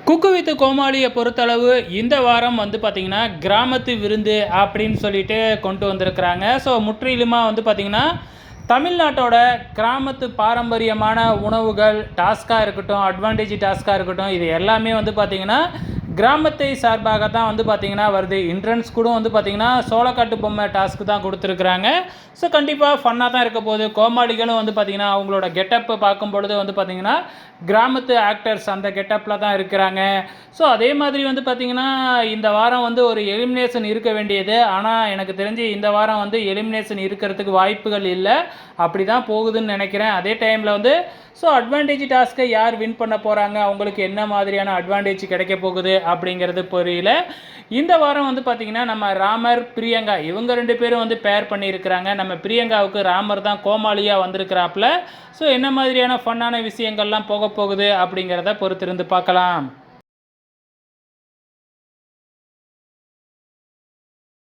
குக்கு with கோமாளியை பொறுத்தளவு இந்த வாரம் வந்து பார்த்திங்கன்னா கிராமத்து விருந்து அப்படின்னு சொல்லிட்டு கொண்டு வந்திருக்கிறாங்க. ஸோ முற்றிலுமாக வந்து பார்த்திங்கன்னா தமிழ்நாட்டோட கிராமத்து பாரம்பரியமான உணவுகள் டாஸ்க்காக இருக்கட்டும், அட்வான்டேஜ் டாஸ்க்காக இருக்கட்டும், இது எல்லாமே வந்து பார்த்திங்கன்னா கிராமத்தை சார்பாக தான் வந்து பார்த்திங்கன்னா வருது. என்ட்ரன்ஸ் கூட வந்து பார்த்திங்கன்னா சோளக்காட்டு பொம்மை டாஸ்க்கு தான் கொடுத்துருக்குறாங்க. ஸோ கண்டிப்பாக ஃபன்னாக தான் இருக்க போகுது. கோமாளிகளும் வந்து பார்த்திங்கன்னா அவங்களோட கெட்டப்பை பார்க்கும் பொழுது வந்து பார்த்திங்கன்னா கிராமத்து ஆக்டர்ஸ் அந்த கெட்டப்பில் தான் இருக்கிறாங்க. ஸோ அதே மாதிரி வந்து பார்த்திங்கன்னா இந்த வாரம் வந்து ஒரு எலிமினேஷன் இருக்க வேண்டியது. ஆனால் எனக்கு தெரிஞ்சு இந்த வாரம் வந்து எலிமினேஷன் இருக்கிறதுக்கு வாய்ப்புகள் இல்லை. அப்படி தான் போகுதுன்னு நினைக்கிறேன். அதே டைமில் வந்து ஸோ அட்வான்டேஜ் டாஸ்க்கை யார் வின் பண்ண போகிறாங்க, அவங்களுக்கு என்ன மாதிரியான அட்வான்டேஜ் கிடைக்க போகுது அப்படிங்கிறது புரியல. இந்த வாரம் வந்து பார்த்திங்கன்னா நம்ம ராமர் பிரியங்கா இவங்க 2 பேரும் வந்து பேர் பண்ணியிருக்கிறாங்க. நம்ம பிரியங்காவுக்கு ராமர் தான் கோமாளியாக வந்திருக்கிறாப்புல. ஸோ என்ன மாதிரியான ஃபன்னான விஷயங்கள்லாம் போக போகுது அப்படிங்கிறத பொறுத்திருந்து பார்க்கலாம்.